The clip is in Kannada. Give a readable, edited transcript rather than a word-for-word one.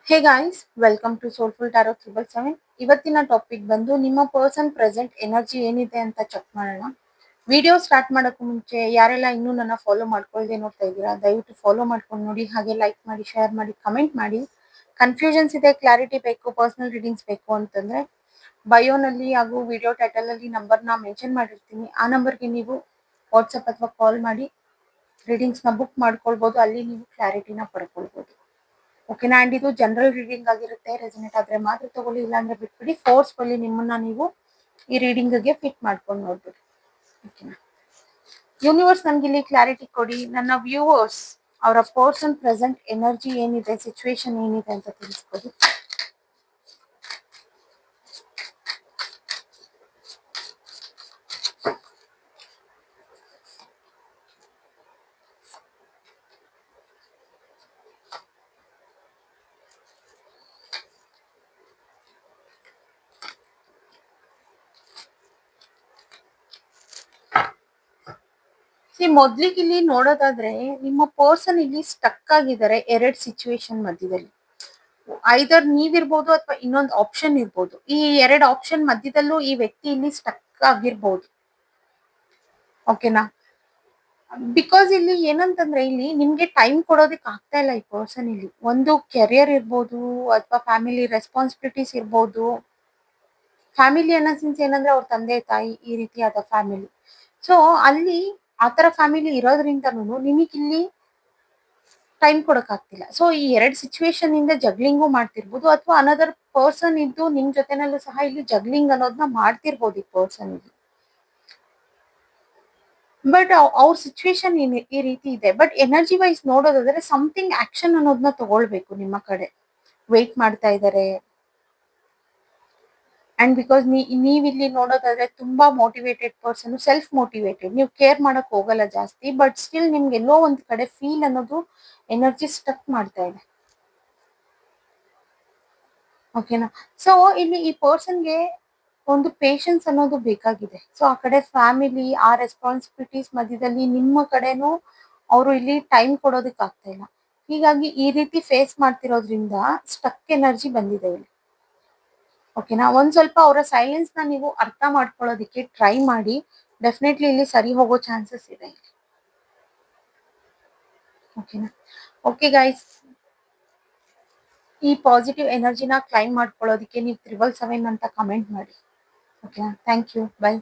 Hey guys, welcome to soulful tarot 777. ಇವತ್ತಿನ ಟಾಪಿಕ್ ಬಂದು ನಿಮ್ಮ ಪರ್ಸನ್ ಪ್ರೆಸೆಂಟ್ ಎನರ್ಜಿ ಏನಿದೆ ಅಂತ ಚೆಕ್ ಮಾಡೋಣ. ವಿಡಿಯೋ ಸ್ಟಾರ್ಟ್ ಮಾಡೋಕ್ಕೂ ಮುಂಚೆ ಯಾರೆಲ್ಲ ಇನ್ನೂ ನನ್ನ ಫಾಲೋ ಮಾಡ್ಕೊಳ್ದೆ ನೋಡ್ತಾ ಇದ್ದೀರಾ, ದಯವಿಟ್ಟು ಫಾಲೋ ಮಾಡ್ಕೊಂಡು ನೋಡಿ. ಹಾಗೆ ಲೈಕ್ ಮಾಡಿ, ಶೇರ್ ಮಾಡಿ, ಕಮೆಂಟ್ ಮಾಡಿ. ಕನ್ಫ್ಯೂಷನ್ಸ್ ಇದೆ, ಕ್ಲಾರಿಟಿ ಬೇಕು, ಪರ್ಸನಲ್ ರೀಡಿಂಗ್ಸ್ ಬೇಕು ಅಂತಂದ್ರೆ ಬಯೋನಲ್ಲಿ ಹಾಗೂ ವಿಡಿಯೋ ಟೈಟಲಲ್ಲಿ ನಂಬರ್ನ ಮೆನ್ಷನ್ ಮಾಡಿರ್ತೀನಿ. ಆ ನಂಬರ್ಗೆ ನೀವು ವಾಟ್ಸಪ್ ಅಥವಾ ಕಾಲ್ ಮಾಡಿ ರೀಡಿಂಗ್ಸ್ನ ಬುಕ್ ಮಾಡ್ಕೊಳ್ಬೋದು. ಅಲ್ಲಿ ನೀವು ಕ್ಲಾರಿಟಿನ ಪಡ್ಕೊಳ್ಬೋದು. ಓಕೆನಾ. ಅಂಡ್ ಇದು ಜನರಲ್ ರೀಡಿಂಗ್ ಆಗಿರುತ್ತೆ. ರೆಸನೇಟ್ ಆದ್ರೆ ಮಾತ್ರ ತಗೊಳ್ಳಿ, ಇಲ್ಲಾಂದ್ರೆ ಬಿಟ್ಬಿಡಿ. ಫೋರ್ಸ್ಫುಲ್ಲಿ ನಿಮ್ಮನ್ನ ನೀವು ಈ ರೀಡಿಂಗ್ಗೆ ಫಿಟ್ ಮಾಡ್ಕೊಂಡು ನೋಡ್ಬಿಡಿ. ಓಕೆನಾ. ಯೂನಿವರ್ಸ್ ನನ್ಗೆ ಇಲ್ಲಿ ಕ್ಲಾರಿಟಿ ಕೊಡಿ. ನನ್ನ ವ್ಯೂವರ್ಸ್ ಅವರ ಪರ್ಸನ್ ಪ್ರೆಸೆಂಟ್ ಎನರ್ಜಿ ಏನಿದೆ, ಸಿಚುವೇಶನ್ ಏನಿದೆ ಅಂತ ತಿಳಿಸ್ಕೊಡಿ. ಮೊದ್ಲಿಗೆ ಇಲ್ಲಿ ನೋಡೋದಾದ್ರೆ ನಿಮ್ಮ ಪರ್ಸನ್ ಇಲ್ಲಿ ಸ್ಟಕ್ ಆಗಿದ್ದಾರೆ ಎರಡ್ ಸಿಚುವೇಶನ್ ಮಧ್ಯದಲ್ಲಿ. ಐದರ್ ನೀವಿರ್ಬೋದು ಅಥವಾ ಇನ್ನೊಂದು ಆಪ್ಷನ್ ಇರ್ಬೋದು. ಈ ಎರಡು ಆಪ್ಷನ್ ಮಧ್ಯದಲ್ಲೂ ಈ ವ್ಯಕ್ತಿ ಇಲ್ಲಿ ಸ್ಟಕ್ ಆಗಿರ್ಬೋದು. ಓಕೆನಾ. ಬಿಕಾಸ್ ಇಲ್ಲಿ ಏನಂತಂದ್ರೆ ಇಲ್ಲಿ ನಿಮ್ಗೆ ಟೈಮ್ ಕೊಡೋದಕ್ಕೆ ಆಗ್ತಾ ಇಲ್ಲ ಈ ಪರ್ಸನ್ ಇಲ್ಲಿ. ಒಂದು ಕೆರಿಯರ್ ಇರ್ಬೋದು ಅಥವಾ ಫ್ಯಾಮಿಲಿ ರೆಸ್ಪಾನ್ಸಿಬಿಲಿಟೀಸ್ ಇರ್ಬೋದು. ಫ್ಯಾಮಿಲಿ ಅನ್ನೋ ಸೆನ್ಸ್ ಏನಂದ್ರೆ ಅವ್ರ ತಂದೆ ತಾಯಿ ಈ ರೀತಿಯಾದ ಫ್ಯಾಮಿಲಿ. ಸೊ ಅಲ್ಲಿ ಆತರ ಫ್ಯಾಮಿಲಿ ಇರೋದ್ರಿಂದನೂ ನಿಮಗಿಲ್ಲಿ ಟೈಮ್ ಕೊಡಕ್ಕಾಗ್ತಿಲ್ಲ. ಸೊ ಈ ಎರಡು ಸಿಚುವೇಶನ್ ಇಂದ ಜಗ್ಲಿಂಗು ಮಾಡ್ತಿರ್ಬೋದು, ಅಥವಾ ಅನದರ್ ಪರ್ಸನ್ ಇದ್ದು ನಿಮ್ ಜೊತೆನಲ್ಲೂ ಸಹ ಇಲ್ಲಿ ಜಗ್ಲಿಂಗ್ ಅನ್ನೋದನ್ನ ಮಾಡ್ತಿರ್ಬೋದು ಈ ಪರ್ಸನ್ ಇಲ್ಲಿ. ಬಟ್ ಅವ್ರ ಸಿಚುವೇಶನ್ ಈ ರೀತಿ ಇದೆ. ಬಟ್ ಎನರ್ಜಿ ವೈಸ್ ನೋಡೋದಾದ್ರೆ ಸಮಥಿಂಗ್ ಆಕ್ಷನ್ ಅನ್ನೋದನ್ನ ತಗೊಳ್ಬೇಕು ನಿಮ್ಮ ಕಡೆ. ವೇಟ್ ಮಾಡ್ತಾ ಇದ್ದಾರೆ. ಅಂಡ್ ಬಿಕಾಸ್ ನೀವಿಲ್ಲಿ ನೋಡೋದಾದ್ರೆ ತುಂಬಾ ಮೋಟಿವೇಟೆಡ್ ಪರ್ಸನ್, ಸೆಲ್ಫ್ ಮೋಟಿವೇಟೆಡ್, ನೀವು ಕೇರ್ ಮಾಡಕ್ ಹೋಗಲ್ಲ ಜಾಸ್ತಿ. ಬಟ್ ಸ್ಟಿಲ್ ನಿಮ್ಗೆ ಎಲ್ಲೋ ಒಂದ್ ಕಡೆ ಫೀಲ್ ಅನ್ನೋದು ಎನರ್ಜಿ ಸ್ಟಕ್ ಮಾಡ್ತಾ ಇದೆ. ಓಕೆನಾ. ಸೊ ಇಲ್ಲಿ ಈ ಪರ್ಸನ್ಗೆ ಒಂದು ಪೇಷನ್ಸ್ ಅನ್ನೋದು ಬೇಕಾಗಿದೆ. ಸೊ ಆ ಕಡೆ ಫ್ಯಾಮಿಲಿ, ಆ ರೆಸ್ಪಾನ್ಸಿಬಿಲಿಟೀಸ್ ಮಧ್ಯದಲ್ಲಿ ನಿಮ್ಮ ಕಡೆನೂ ಅವರು ಇಲ್ಲಿ ಟೈಮ್ ಕೊಡೋದಕ್ಕೆ ಆಗ್ತಾ ಇಲ್ಲ. ಹೀಗಾಗಿ ಈ ರೀತಿ ಫೇಸ್ ಮಾಡ್ತಿರೋದ್ರಿಂದ ಸ್ಟಕ್ ಎನರ್ಜಿ ಬಂದಿದೆ ಇಲ್ಲಿ. ಓಕೆನಾ. ಒಂದ್ ಸ್ವಲ್ಪ ಅವರ ಸೈಲೆನ್ಸ್ ನ ನೀವು ಅರ್ಥ ಮಾಡ್ಕೊಳ್ಳೋದಿಕ್ಕೆ ಟ್ರೈ ಮಾಡಿ. ಡೆಫಿನೆಟ್ಲಿ ಇಲ್ಲಿ ಸರಿ ಹೋಗೋ ಚಾನ್ಸಸ್ ಇದೆ ಇಲ್ಲಿ. ಓಕೆನಾ. ಓಕೆ ಗೈಸ್, ಈ ಪಾಸಿಟಿವ್ ಎನರ್ಜಿನ ಕ್ಲೈಮ್ ಮಾಡ್ಕೊಳ್ಳೋದಿಕ್ಕೆ ನೀವು 777 ಅಂತ ಕಮೆಂಟ್ ಮಾಡಿ. ಓಕೆನಾ. Thank you. ಬೈ.